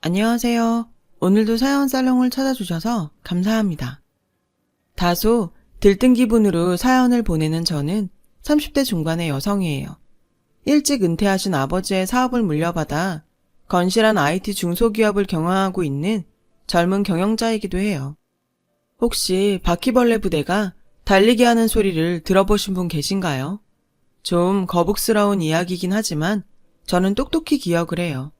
안녕하세요. 오늘도 사연 살롱을 찾아주셔서 감사합니다. 다소 들뜬 기분으로 사연을 보내는 저는 30대 중반의 여성이에요. 일찍 은퇴하신 아버지의 사업을 물려받아 건실한 IT 중소기업을 경영하고 있는 젊은 경영자이기도 해요. 혹시 바퀴벌레 부대가 달리기 하는 소리를 들어보신 분 계신가요? 좀 거북스러운 이야기이긴 하지만 저는 똑똑히 기억을 해요.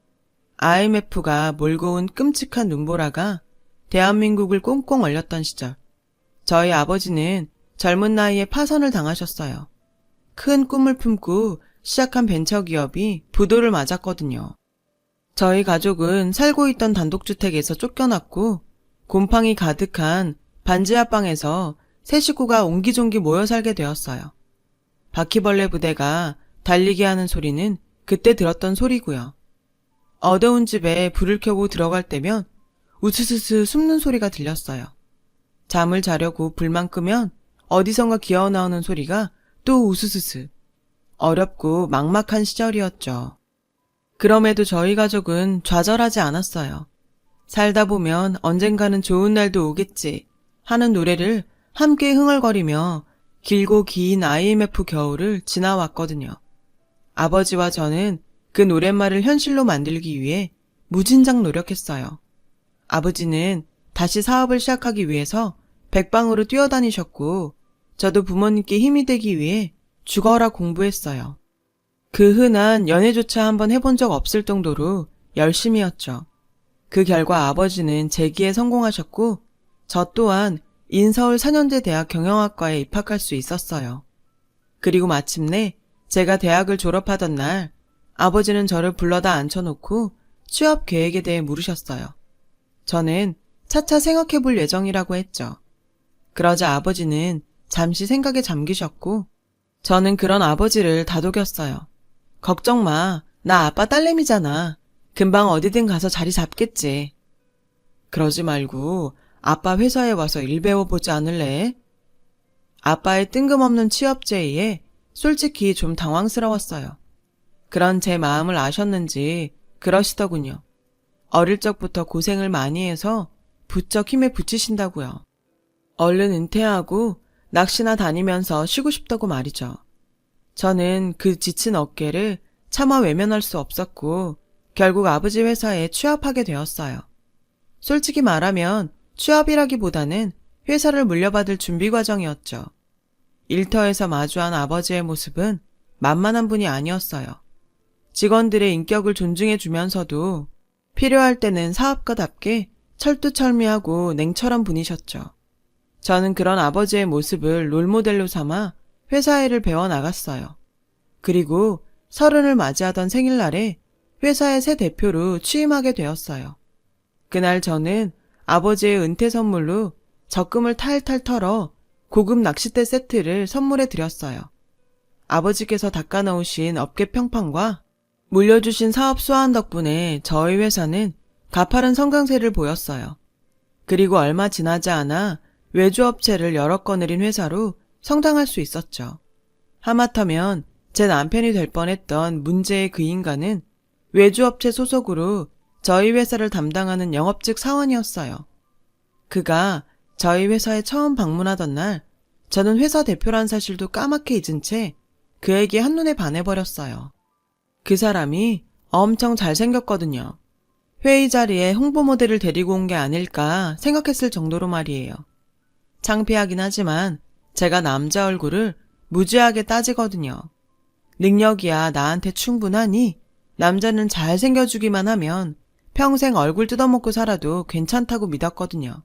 IMF가 몰고 온 끔찍한 눈보라가 대한민국을 꽁꽁 얼렸던 시절, 저희 아버지는 젊은 나이에 파선을 당하셨어요. 큰 꿈을 품고 시작한 벤처기업이 부도를 맞았거든요. 저희 가족은 살고 있던 단독주택에서 쫓겨났고 곰팡이 가득한 반지 하방에서 세 식구가 옹기종기 모여 살게 되었어요. 바퀴벌레 부대가 달리기 하는 소리는 그때 들었던 소리고요. 어두운 집에 불을 켜고 들어갈 때면 우스스스 숨는 소리가 들렸어요. 잠을 자려고 불만 끄면 어디선가 기어나오는 소리가 또 우스스스. 어렵고 막막한 시절이었죠. 그럼에도 저희 가족은 좌절하지 않았어요. 살다 보면 언젠가는 좋은 날도 오겠지 하는 노래를 함께 흥얼거리며 길고 긴 IMF 겨울을 지나왔거든요. 아버지와 저는 그 노랫말을 현실로 만들기 위해 무진장 노력했어요. 아버지는 다시 사업을 시작하기 위해서 백방으로 뛰어다니셨고 저도 부모님께 힘이 되기 위해 죽어라 공부했어요. 그 흔한 연애조차 한번 해본 적 없을 정도로 열심히였죠. 그 결과 아버지는 재기에 성공하셨고 저 또한 인서울 4년제 대학 경영학과에 입학할 수 있었어요. 그리고 마침내 제가 대학을 졸업하던 날 아버지는 저를 불러다 앉혀놓고 취업 계획에 대해 물으셨어요. 저는 차차 생각해볼 예정이라고 했죠. 그러자 아버지는 잠시 생각에 잠기셨고 저는 그런 아버지를 다독였어요. 걱정 마. 나 아빠 딸내미잖아. 금방 어디든 가서 자리 잡겠지. 그러지 말고 아빠 회사에 와서 일 배워보지 않을래? 아빠의 뜬금없는 취업 제의에 솔직히 좀 당황스러웠어요. 그런 제 마음을 아셨는지 그러시더군요. 어릴 적부터 고생을 많이 해서 부쩍 힘에 부치신다고요. 얼른 은퇴하고 낚시나 다니면서 쉬고 싶다고 말이죠. 저는 그 지친 어깨를 차마 외면할 수 없었고 결국 아버지 회사에 취업하게 되었어요. 솔직히 말하면 취업이라기보다는 회사를 물려받을 준비 과정이었죠. 일터에서 마주한 아버지의 모습은 만만한 분이 아니었어요. 직원들의 인격을 존중해 주면서도 필요할 때는 사업가답게 철두철미하고 냉철한 분이셨죠. 저는 그런 아버지의 모습을 롤모델로 삼아 회사 일을 배워나갔어요. 그리고 30을 맞이하던 생일날에 회사의 새 대표로 취임하게 되었어요. 그날 저는 아버지의 은퇴 선물로 적금을 탈탈 털어 고급 낚싯대 세트를 선물해 드렸어요. 아버지께서 닦아놓으신 업계 평판과 물려주신 사업 수완 덕분에 저희 회사는 가파른 성장세를 보였어요. 그리고 얼마 지나지 않아 외주업체를 여러 건을 인 회사로 성장할 수 있었죠. 하마터면 제 남편이 될 뻔했던 문제의 그 인간은 외주업체 소속으로 저희 회사를 담당하는 영업직 사원이었어요. 그가 저희 회사에 처음 방문하던 날 저는 회사 대표란 사실도 까맣게 잊은 채 그에게 한눈에 반해버렸어요. 그 사람이 엄청 잘생겼거든요. 회의 자리에 홍보 모델을 데리고 온 게 아닐까 생각했을 정도로 말이에요. 창피하긴 하지만 제가 남자 얼굴을 무지하게 따지거든요. 능력이야 나한테 충분하니 남자는 잘생겨주기만 하면 평생 얼굴 뜯어먹고 살아도 괜찮다고 믿었거든요.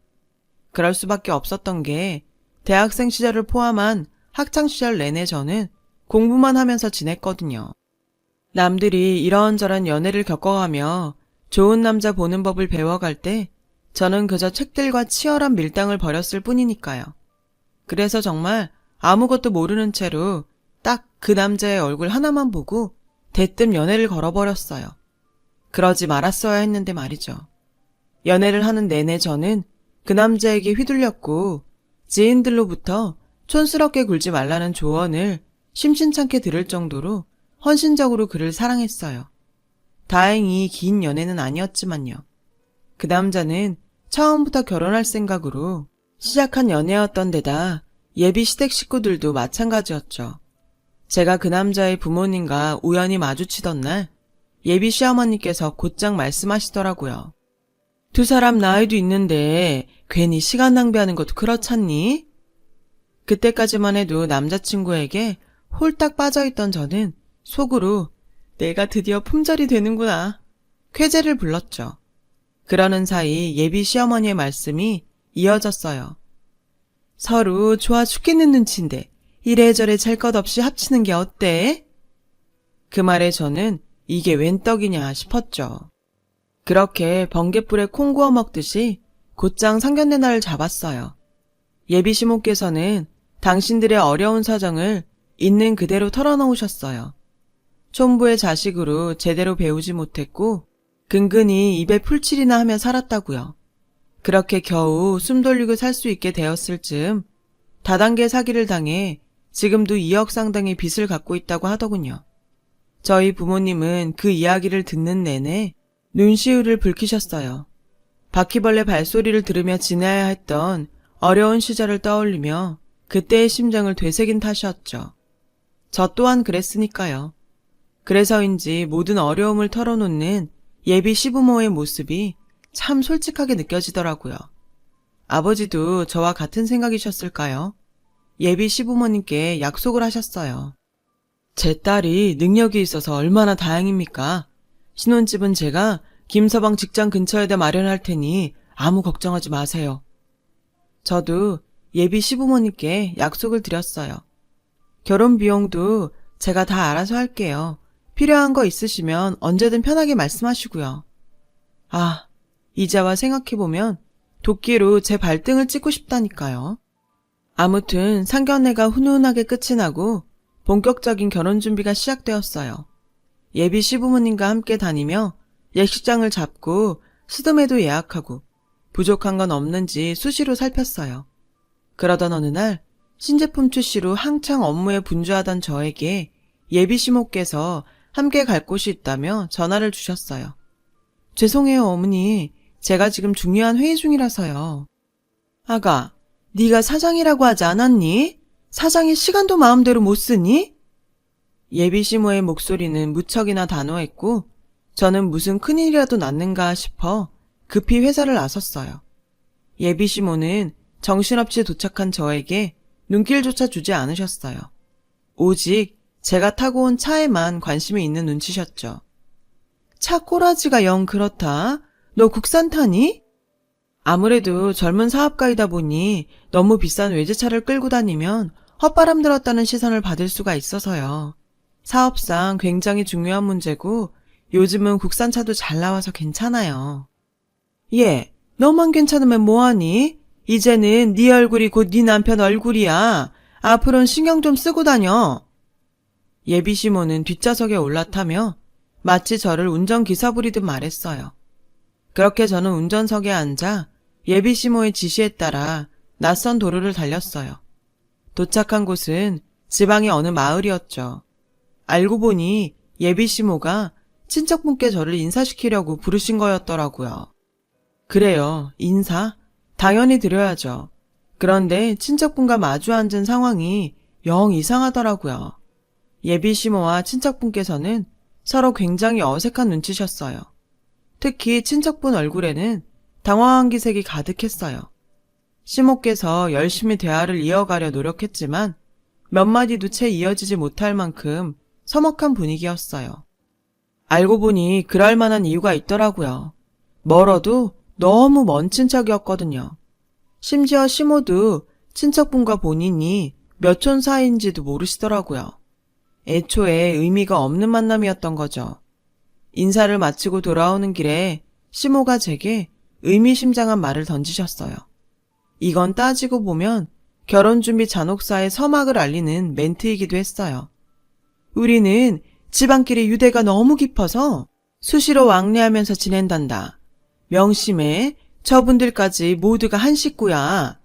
그럴 수밖에 없었던 게 대학생 시절을 포함한 학창시절 내내 저는 공부만 하면서 지냈거든요. 남들이 이런저런 연애를 겪어가며 좋은 남자 보는 법을 배워갈 때 저는 그저 책들과 치열한 밀당을 벌였을 뿐이니까요. 그래서 정말 아무것도 모르는 채로 딱 그 남자의 얼굴 하나만 보고 대뜸 연애를 걸어버렸어요. 그러지 말았어야 했는데 말이죠. 연애를 하는 내내 저는 그 남자에게 휘둘렸고 지인들로부터 촌스럽게 굴지 말라는 조언을 심심찮게 들을 정도로 헌신적으로 그를 사랑했어요. 다행히 긴 연애는 아니었지만요. 그 남자는 처음부터 결혼할 생각으로 시작한 연애였던 데다 예비 시댁 식구들도 마찬가지였죠. 제가 그 남자의 부모님과 우연히 마주치던 날 예비 시어머니께서 곧장 말씀하시더라고요. 두 사람 나이도 있는데 괜히 시간 낭비하는 것도 그렇잖니? 그때까지만 해도 남자친구에게 홀딱 빠져있던 저는 속으로 내가 드디어 품절이 되는구나 쾌재를 불렀죠. 그러는 사이 예비 시어머니의 말씀이 이어졌어요. 서로 좋아 죽겠는 눈치인데 이래저래 잘 것 없이 합치는 게 어때? 그 말에 저는 이게 웬 떡이냐 싶었죠. 그렇게 번갯불에 콩 구워 먹듯이 곧장 상견례 날을 잡았어요. 예비 시모께서는 당신들의 어려운 사정을 있는 그대로 털어놓으셨어요. 촌부의 자식으로 제대로 배우지 못했고 근근히 입에 풀칠이나 하며 살았다고요. 그렇게 겨우 숨 돌리고 살 수 있게 되었을 즈음 다단계 사기를 당해 지금도 2억 상당의 빚을 갖고 있다고 하더군요. 저희 부모님은 그 이야기를 듣는 내내 눈시울을 붉히셨어요. 바퀴벌레 발소리를 들으며 지내야 했던 어려운 시절을 떠올리며 그때의 심정을 되새긴 탓이었죠. 저 또한 그랬으니까요. 그래서인지 모든 어려움을 털어놓는 예비 시부모의 모습이 참 솔직하게 느껴지더라고요. 아버지도 저와 같은 생각이셨을까요? 예비 시부모님께 약속을 하셨어요. 제 딸이 능력이 있어서 얼마나 다행입니까? 신혼집은 제가 김서방 직장 근처에다 마련할 테니 아무 걱정하지 마세요. 저도 예비 시부모님께 약속을 드렸어요. 결혼 비용도 제가 다 알아서 할게요. 필요한 거 있으시면 언제든 편하게 말씀하시고요. 아, 이제와 생각해보면 도끼로 제 발등을 찍고 싶다니까요. 아무튼 상견례가 훈훈하게 끝이 나고 본격적인 결혼 준비가 시작되었어요. 예비 시부모님과 함께 다니며 예식장을 잡고 수드메도 예약하고 부족한 건 없는지 수시로 살폈어요. 그러던 어느 날 신제품 출시로 한창 업무에 분주하던 저에게 예비 시모께서 함께 갈 곳이 있다며 전화를 주셨어요. 죄송해요 어머니. 제가 지금 중요한 회의 중이라서요. 아가, 네가 사장이라고 하지 않았니? 사장이 시간도 마음대로 못 쓰니? 예비 시모의 목소리는 무척이나 단호했고 저는 무슨 큰일이라도 났는가 싶어 급히 회사를 나섰어요. 예비 시모는 정신없이 도착한 저에게 눈길조차 주지 않으셨어요. 오직 제가 타고 온 차에만 관심이 있는 눈치셨죠. 차 꼬라지가 영 그렇다. 너 국산 타니? 아무래도 젊은 사업가이다 보니 너무 비싼 외제차를 끌고 다니면 헛바람 들었다는 시선을 받을 수가 있어서요. 사업상 굉장히 중요한 문제고 요즘은 국산차도 잘 나와서 괜찮아요. 예, 너만 괜찮으면 뭐하니? 이제는 네 얼굴이 곧 네 남편 얼굴이야. 앞으로는 신경 좀 쓰고 다녀. 예비 시모는 뒷좌석에 올라타며 마치 저를 운전기사 부리듯 말했어요. 그렇게 저는 운전석에 앉아 예비 시모의 지시에 따라 낯선 도로를 달렸어요. 도착한 곳은 지방의 어느 마을이었죠. 알고 보니 예비 시모가 친척분께 저를 인사시키려고 부르신 거였더라고요. 그래요, 인사? 당연히 드려야죠. 그런데 친척분과 마주 앉은 상황이 영 이상하더라고요. 예비 시모와 친척분께서는 서로 굉장히 어색한 눈치셨어요. 특히 친척분 얼굴에는 당황한 기색이 가득했어요. 시모께서 열심히 대화를 이어가려 노력했지만 몇 마디도 채 이어지지 못할 만큼 서먹한 분위기였어요. 알고 보니 그럴 만한 이유가 있더라고요. 멀어도 너무 먼 친척이었거든요. 심지어 시모도 친척분과 본인이 몇 촌 사이인지도 모르시더라고요. 애초에 의미가 없는 만남이었던 거죠. 인사를 마치고 돌아오는 길에 시모가 제게 의미심장한 말을 던지셨어요. 이건 따지고 보면 결혼준비 잔혹사의 서막을 알리는 멘트이기도 했어요. 우리는 집안끼리 유대가 너무 깊어서 수시로 왕래하면서 지낸단다. 명심해, 저분들까지 모두가 한 식구야.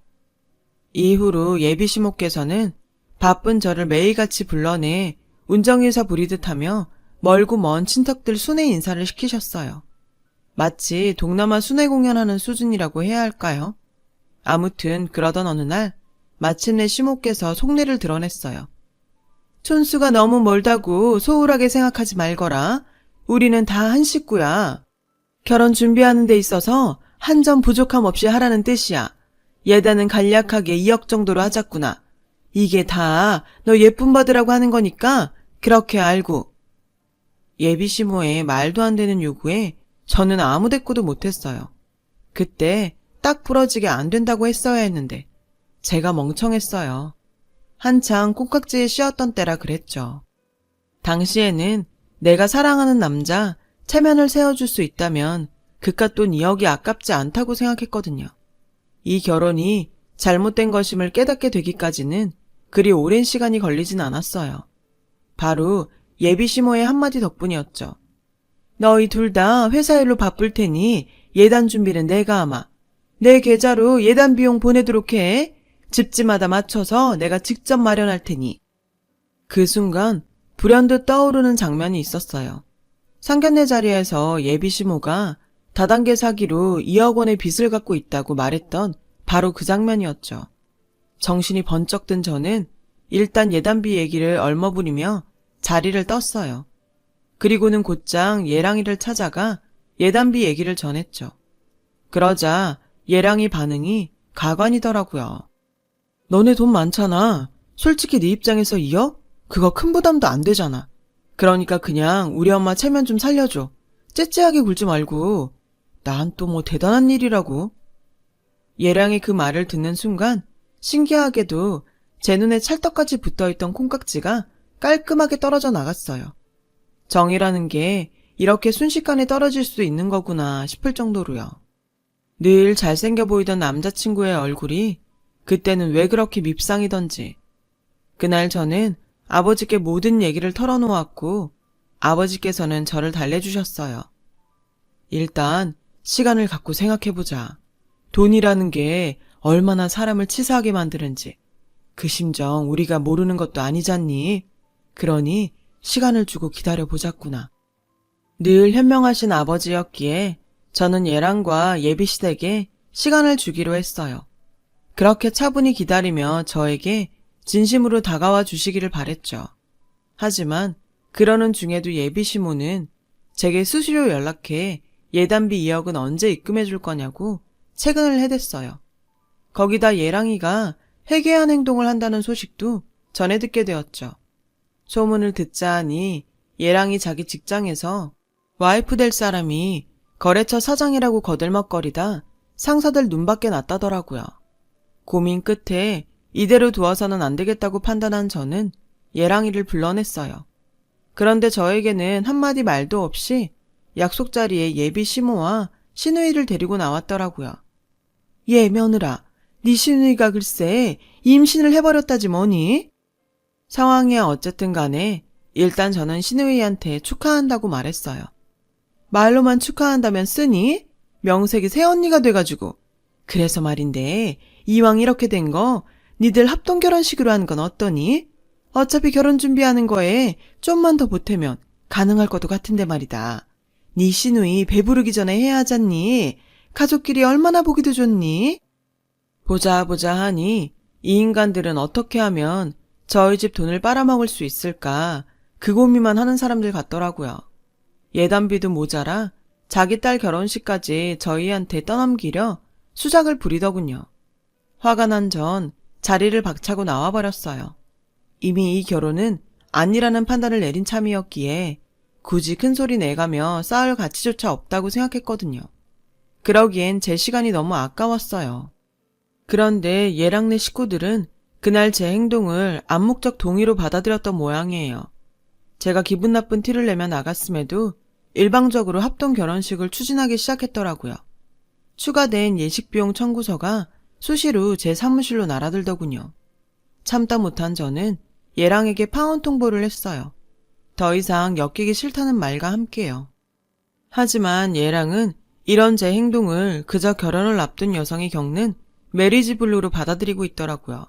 이후로 예비 시모께서는 바쁜 저를 매일같이 불러내 운정일사 부리듯 하며 멀고 먼 친척들 순회 인사를 시키셨어요. 마치 동남아 순회 공연하는 수준이라고 해야 할까요? 아무튼 그러던 어느 날 마침내 시모께서 속내를 드러냈어요. 촌수가 너무 멀다고 소홀하게 생각하지 말거라. 우리는 다 한 식구야. 결혼 준비하는 데 있어서 한 점 부족함 없이 하라는 뜻이야. 예단은 간략하게 2억 정도로 하자꾸나. 이게 다 너 예쁨 받으라고 하는 거니까 그렇게 알고. 예비 시모의 말도 안 되는 요구에 저는 아무 대꾸도 못했어요. 그때 딱 부러지게 안 된다고 했어야 했는데 제가 멍청했어요. 한창 콩깍지에 씌었던 때라 그랬죠. 당시에는 내가 사랑하는 남자 체면을 세워줄 수 있다면 그깟 돈 2억이 아깝지 않다고 생각했거든요. 이 결혼이 잘못된 것임을 깨닫게 되기까지는 그리 오랜 시간이 걸리진 않았어요. 바로 예비 시모의 한마디 덕분이었죠. 너희 둘 다 회사 일로 바쁠 테니 예단 준비는 내가 하마. 내 계좌로 예단 비용 보내도록 해. 집집마다 맞춰서 내가 직접 마련할 테니. 그 순간 불현듯 떠오르는 장면이 있었어요. 상견례 자리에서 예비 시모가 다단계 사기로 2억 원의 빚을 갖고 있다고 말했던 바로 그 장면이었죠. 정신이 번쩍 든 저는 일단 예단비 얘기를 얼머부리며 자리를 떴어요. 그리고는 곧장 예랑이를 찾아가 예단비 얘기를 전했죠. 그러자 예랑이 반응이 가관이더라고요. 너네 돈 많잖아. 솔직히 네 입장에서 2억? 그거 큰 부담도 안 되잖아. 그러니까 그냥 우리 엄마 체면 좀 살려줘. 째째하게 굴지 말고. 난 또 뭐 대단한 일이라고. 예랑이 그 말을 듣는 순간 신기하게도 제 눈에 찰떡같이 붙어있던 콩깍지가 깔끔하게 떨어져 나갔어요. 정이라는 게 이렇게 순식간에 떨어질 수 있는 거구나 싶을 정도로요. 늘 잘생겨 보이던 남자친구의 얼굴이 그때는 왜 그렇게 밉상이던지. 그날 저는 아버지께 모든 얘기를 털어놓았고 아버지께서는 저를 달래주셨어요. 일단 시간을 갖고 생각해보자. 돈이라는 게 얼마나 사람을 치사하게 만드는지. 그 심정 우리가 모르는 것도 아니잖니. 그러니 시간을 주고 기다려보자꾸나. 늘 현명하신 아버지였기에 저는 예랑과 예비시댁에 시간을 주기로 했어요. 그렇게 차분히 기다리며 저에게 진심으로 다가와 주시기를 바랬죠. 하지만 그러는 중에도 예비시모는 제게 수시로 연락해 예단비 2억은 언제 입금해 줄 거냐고 채근을 해댔어요. 거기다 예랑이가 회개한 행동을 한다는 소식도 전해 듣게 되었죠. 소문을 듣자 하니 예랑이 자기 직장에서 와이프 될 사람이 거래처 사장이라고 거들먹거리다 상사들 눈밖에 났다더라고요. 고민 끝에 이대로 두어서는 안 되겠다고 판단한 저는 예랑이를 불러냈어요. 그런데 저에게는 한마디 말도 없이 약속 자리에 예비 시모와 시누이를 데리고 나왔더라고요. 예, 며느라, 네 시누이가 글쎄 임신을 해버렸다지 뭐니? 상황이 어쨌든 간에 일단 저는 시누이한테 축하한다고 말했어요. 말로만 축하한다면 쓰니? 명색이 새언니가 돼가지고. 그래서 말인데 이왕 이렇게 된 거 니들 합동결혼식으로 하는 건 어떠니? 어차피 결혼 준비하는 거에 좀만 더 보태면 가능할 것도 같은데 말이다. 네 시누이 배부르기 전에 해야 하잖니? 가족끼리 얼마나 보기도 좋니? 보자 하니 이 인간들은 어떻게 하면 저희 집 돈을 빨아먹을 수 있을까 그 고민만 하는 사람들 같더라고요. 예단비도 모자라 자기 딸 결혼식까지 저희한테 떠넘기려 수작을 부리더군요. 화가 난 전 자리를 박차고 나와버렸어요. 이미 이 결혼은 아니라는 판단을 내린 참이었기에 굳이 큰소리 내가며 싸울 가치조차 없다고 생각했거든요. 그러기엔 제 시간이 너무 아까웠어요. 그런데 예랑네 식구들은 그날 제 행동을 암묵적 동의로 받아들였던 모양이에요. 제가 기분 나쁜 티를 내며 나갔음에도 일방적으로 합동 결혼식을 추진하기 시작했더라고요. 추가된 예식비용 청구서가 수시로 제 사무실로 날아들더군요. 참다 못한 저는 예랑에게 파혼 통보를 했어요. 더 이상 엮이기 싫다는 말과 함께요. 하지만 예랑은 이런 제 행동을 그저 결혼을 앞둔 여성이 겪는 메리지 블루로 받아들이고 있더라고요.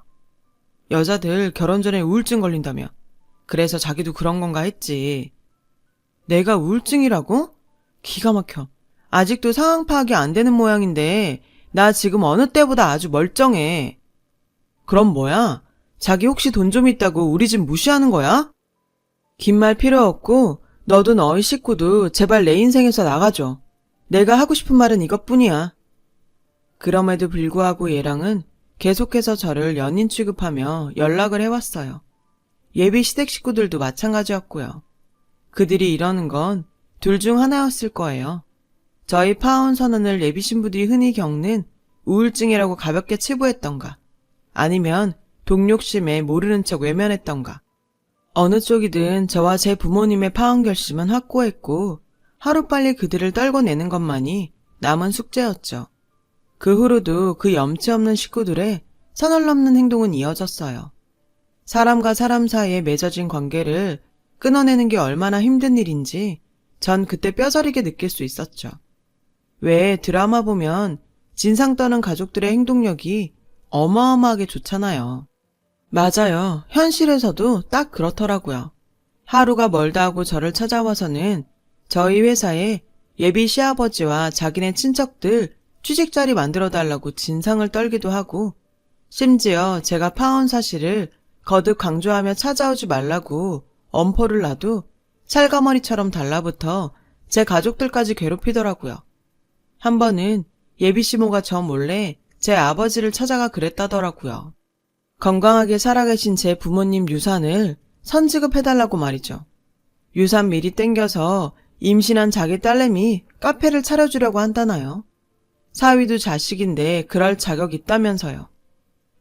여자들 결혼 전에 우울증 걸린다며. 그래서 자기도 그런 건가 했지. 내가 우울증이라고? 기가 막혀. 아직도 상황 파악이 안 되는 모양인데 나 지금 어느 때보다 아주 멀쩡해. 그럼 뭐야? 자기 혹시 돈 좀 있다고 우리 집 무시하는 거야? 긴 말 필요 없고 너도 너희 식구도 제발 내 인생에서 나가줘. 내가 하고 싶은 말은 이것뿐이야. 그럼에도 불구하고 얘랑은 계속해서 저를 연인 취급하며 연락을 해왔어요. 예비 시댁 식구들도 마찬가지였고요. 그들이 이러는 건 둘 중 하나였을 거예요. 저희 파혼 선언을 예비 신부들이 흔히 겪는 우울증이라고 가볍게 치부했던가, 아니면 동욕심에 모르는 척 외면했던가. 어느 쪽이든 저와 제 부모님의 파혼 결심은 확고했고 하루빨리 그들을 떨궈내는 것만이 남은 숙제였죠. 그 후로도 그 염치 없는 식구들의 선을 넘는 행동은 이어졌어요. 사람과 사람 사이에 맺어진 관계를 끊어내는 게 얼마나 힘든 일인지 전 그때 뼈저리게 느낄 수 있었죠. 왜 드라마 보면 진상 떠는 가족들의 행동력이 어마어마하게 좋잖아요. 맞아요. 현실에서도 딱 그렇더라고요. 하루가 멀다 하고 저를 찾아와서는 저희 회사에 예비 시아버지와 자기네 친척들 취직 자리 만들어 달라고 진상을 떨기도 하고, 심지어 제가 파혼 사실을 거듭 강조하며 찾아오지 말라고 엄포를 놔도 찰가머리처럼 달라붙어 제 가족들까지 괴롭히더라고요. 한 번은 예비 시모가 저 몰래 제 아버지를 찾아가 그랬다더라고요. 건강하게 살아계신 제 부모님 유산을 선지급해달라고 말이죠. 유산 미리 땡겨서 임신한 자기 딸내미 카페를 차려주려고 한다나요? 사위도 자식인데 그럴 자격 있다면서요.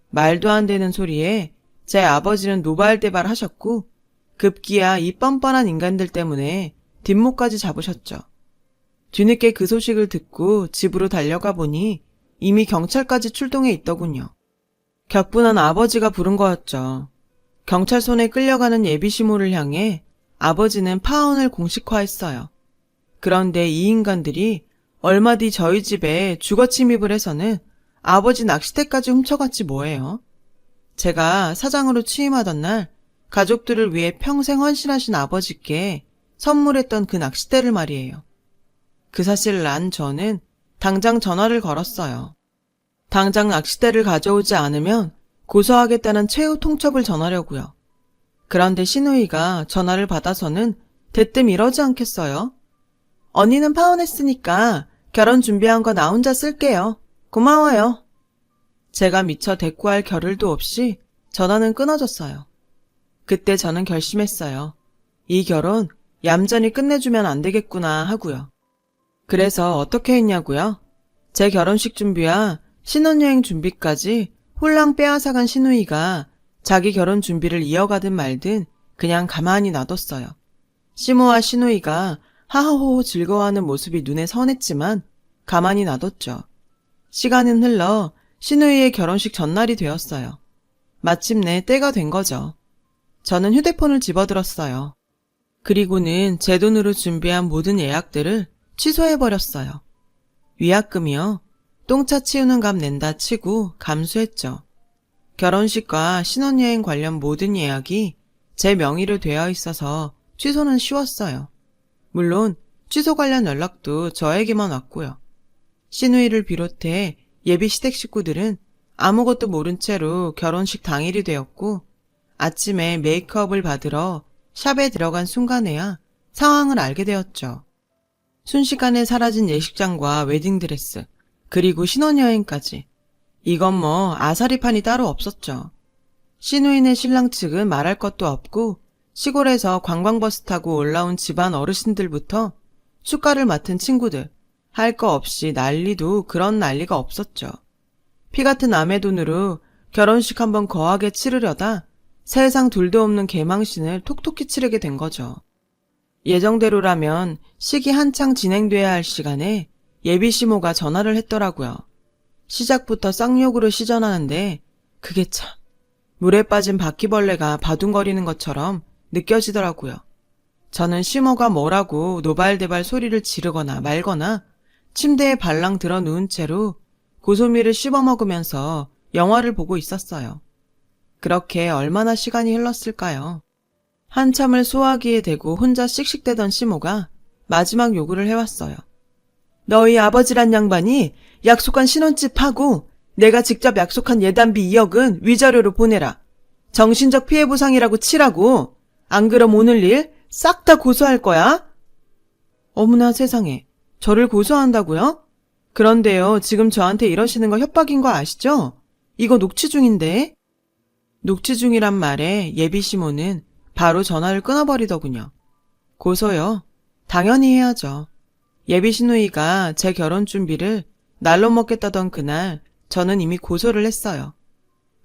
말도 안 되는 소리에 제 아버지는 노발대발 하셨고 급기야 이 뻔뻔한 인간들 때문에 뒷목까지 잡으셨죠. 뒤늦게 그 소식을 듣고 집으로 달려가 보니 이미 경찰까지 출동해 있더군요. 격분한 아버지가 부른 거였죠. 경찰 손에 끌려가는 예비시모를 향해 아버지는 파혼을 공식화했어요. 그런데 이 인간들이 얼마 뒤 저희 집에 주거 침입을 해서는 아버지 낚싯대까지 훔쳐갔지 뭐예요. 제가 사장으로 취임하던 날 가족들을 위해 평생 헌신하신 아버지께 선물했던 그 낚싯대를 말이에요. 그 사실을 안 저는 당장 전화를 걸었어요. 당장 낚싯대를 가져오지 않으면 고소하겠다는 최후 통첩을 전하려고요. 그런데 시누이가 전화를 받아서는 대뜸 이러지 않겠어요? 언니는 파혼했으니까 결혼 준비한 거 나 혼자 쓸게요. 고마워요. 제가 미처 대꾸할 겨를도 없이 전화는 끊어졌어요. 그때 저는 결심했어요. 이 결혼 얌전히 끝내주면 안 되겠구나 하고요. 그래서 어떻게 했냐고요? 제 결혼식 준비와 신혼여행 준비까지 홀랑 빼앗아간 시누이가 자기 결혼 준비를 이어가든 말든 그냥 가만히 놔뒀어요. 시모와 시누이가 하하호호 즐거워하는 모습이 눈에 선했지만 가만히 놔뒀죠. 시간은 흘러 시누이의 결혼식 전날이 되었어요. 마침내 때가 된 거죠. 저는 휴대폰을 집어들었어요. 그리고는 제 돈으로 준비한 모든 예약들을 취소해버렸어요. 위약금이요. 똥차 치우는 값 낸다 치고 감수했죠. 결혼식과 신혼여행 관련 모든 예약이 제 명의로 되어 있어서 취소는 쉬웠어요. 물론 취소 관련 연락도 저에게만 왔고요. 시누이를 비롯해 예비 시댁 식구들은 아무것도 모른 채로 결혼식 당일이 되었고 아침에 메이크업을 받으러 샵에 들어간 순간에야 상황을 알게 되었죠. 순식간에 사라진 예식장과 웨딩드레스, 그리고 신혼여행까지. 이건 뭐 아사리판이 따로 없었죠. 시누이네 신랑 측은 말할 것도 없고 시골에서 관광버스 타고 올라온 집안 어르신들부터 축가를 맡은 친구들, 할 거 없이 난리도 그런 난리가 없었죠. 피 같은 남의 돈으로 결혼식 한번 거하게 치르려다 세상 둘도 없는 개망신을 톡톡히 치르게 된 거죠. 예정대로라면 식이 한창 진행돼야 할 시간에 예비시모가 전화를 했더라고요. 시작부터 쌍욕으로 시전하는데 그게 참 물에 빠진 바퀴벌레가 바둥거리는 것처럼 느껴지더라고요. 저는 시모가 뭐라고 노발대발 소리를 지르거나 말거나 침대에 발랑 들어 누운 채로 고소미를 씹어먹으면서 영화를 보고 있었어요. 그렇게 얼마나 시간이 흘렀을까요? 한참을 소화기에 대고 혼자 씩씩대던 시모가 마지막 요구를 해왔어요. 너희 아버지란 양반이 약속한 신혼집 하고 내가 직접 약속한 예단비 2억은 위자료로 보내라. 정신적 피해 보상이라고 치라고. 안 그럼 오늘 일 싹 다 고소할 거야. 어머나 세상에, 저를 고소한다고요? 그런데요, 지금 저한테 이러시는 거 협박인 거 아시죠? 이거 녹취 중인데. 녹취 중이란 말에 예비 시모는 바로 전화를 끊어버리더군요. 고소요? 당연히 해야죠. 예비 시누이가 제 결혼 준비를 날로 먹겠다던 그날 저는 이미 고소를 했어요.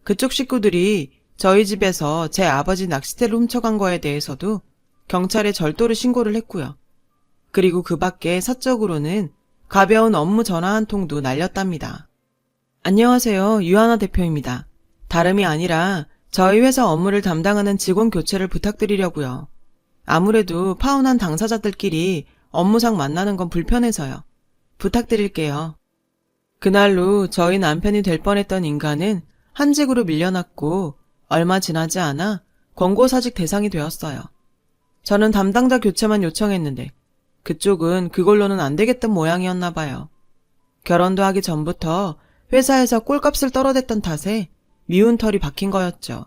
그쪽 식구들이 저희 집에서 제 아버지 낚싯대를 훔쳐간 거에 대해서도 경찰에 절도를 신고를 했고요. 그리고 그 밖에 사적으로는 가벼운 업무 전화 한 통도 날렸답니다. 안녕하세요. 유하나 대표입니다. 다름이 아니라 저희 회사 업무를 담당하는 직원 교체를 부탁드리려고요. 아무래도 파혼한 당사자들끼리 업무상 만나는 건 불편해서요. 부탁드릴게요. 그날로 저희 남편이 될 뻔했던 인간은 한직으로 밀려났고 얼마 지나지 않아 권고사직 대상이 되었어요. 저는 담당자 교체만 요청했는데 그쪽은 그걸로는 안 되겠던 모양이었나 봐요. 결혼도 하기 전부터 회사에서 꼴값을 떨어댔던 탓에 미운 털이 박힌 거였죠.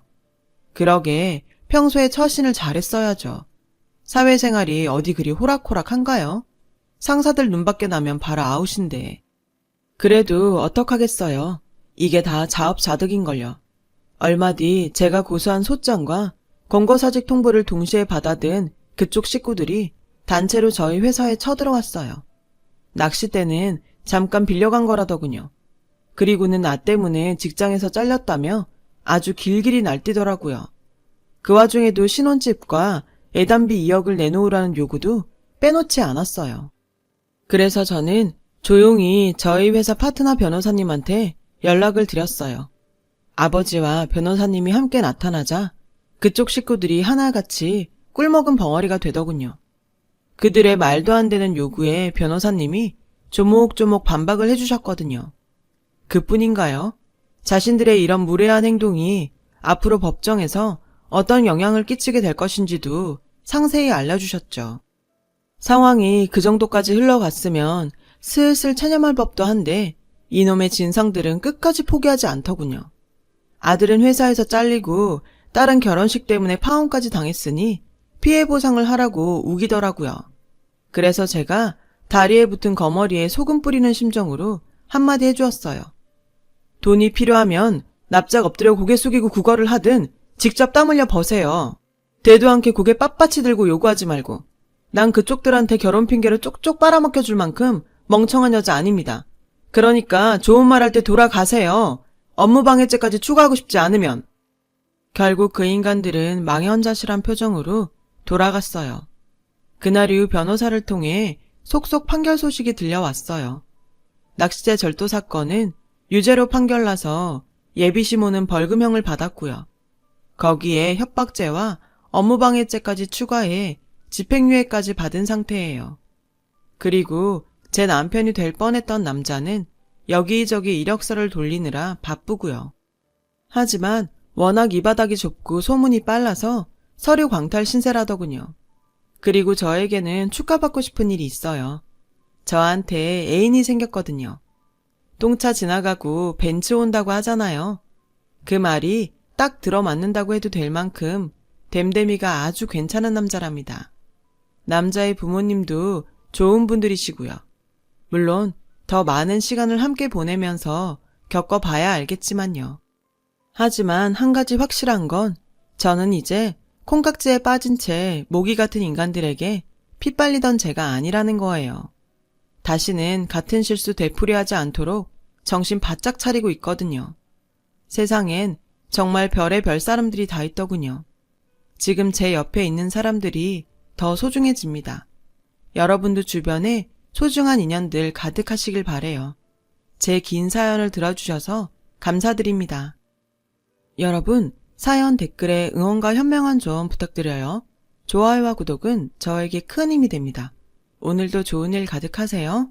그러게 평소에 처신을 잘했어야죠. 사회생활이 어디 그리 호락호락한가요? 상사들 눈밖에 나면 바로 아웃인데. 그래도 어떡하겠어요. 이게 다 자업자득인걸요. 얼마 뒤 제가 고소한 소장과 권고사직 통보를 동시에 받아든 그쪽 식구들이 단체로 저희 회사에 쳐들어왔어요. 낚싯대는 잠깐 빌려간 거라더군요. 그리고는 나 때문에 직장에서 잘렸다며 아주 길길이 날뛰더라고요. 그 와중에도 신혼집과 예단비 2억을 내놓으라는 요구도 빼놓지 않았어요. 그래서 저는 조용히 저희 회사 파트너 변호사님한테 연락을 드렸어요. 아버지와 변호사님이 함께 나타나자 그쪽 식구들이 하나같이 꿀먹은 벙어리가 되더군요. 그들의 말도 안 되는 요구에 변호사님이 조목조목 반박을 해주셨거든요. 그뿐인가요? 자신들의 이런 무례한 행동이 앞으로 법정에서 어떤 영향을 끼치게 될 것인지도 상세히 알려주셨죠. 상황이 그 정도까지 흘러갔으면 슬슬 체념할 법도 한데 이놈의 진상들은 끝까지 포기하지 않더군요. 아들은 회사에서 잘리고 딸은 결혼식 때문에 파혼까지 당했으니 피해 보상을 하라고 우기더라고요. 그래서 제가 다리에 붙은 거머리에 소금 뿌리는 심정으로 한마디 해주었어요. 돈이 필요하면 납작 엎드려 고개 숙이고 구걸을 하든 직접 땀 흘려 버세요. 대도 않게 고개 빳빳이 들고 요구하지 말고. 난 그쪽들한테 결혼 핑계를 쪽쪽 빨아먹혀줄 만큼 멍청한 여자 아닙니다. 그러니까 좋은 말 할 때 돌아가세요. 업무방해죄까지 추가하고 싶지 않으면. 결국 그 인간들은 망연자실한 표정으로 돌아갔어요. 그날 이후 변호사를 통해 속속 판결 소식이 들려왔어요. 낚싯대 절도 사건은 유죄로 판결나서 예비시모는 벌금형을 받았고요. 거기에 협박죄와 업무방해죄까지 추가해 집행유예까지 받은 상태예요. 그리고 제 남편이 될 뻔했던 남자는 여기저기 이력서를 돌리느라 바쁘고요. 하지만 워낙 이 바닥이 좁고 소문이 빨라서 서류 광탈 신세라더군요. 그리고 저에게는 축하받고 싶은 일이 있어요. 저한테 애인이 생겼거든요. 똥차 지나가고 벤츠 온다고 하잖아요. 그 말이 딱 들어맞는다고 해도 될 만큼 댐댐이가 아주 괜찮은 남자랍니다. 남자의 부모님도 좋은 분들이시고요. 물론 더 많은 시간을 함께 보내면서 겪어봐야 알겠지만요. 하지만 한 가지 확실한 건 저는 이제 콩깍지에 빠진 채 모기 같은 인간들에게 피 빨리던 제가 아니라는 거예요. 다시는 같은 실수 되풀이하지 않도록 정신 바짝 차리고 있거든요. 세상엔 정말 별의 별 사람들이 다 있더군요. 지금 제 옆에 있는 사람들이 더 소중해집니다. 여러분도 주변에 소중한 인연들 가득하시길 바래요. 제 긴 사연을 들어주셔서 감사드립니다. 여러분, 사연 댓글에 응원과 현명한 조언 부탁드려요. 좋아요와 구독은 저에게 큰 힘이 됩니다. 오늘도 좋은 일 가득하세요.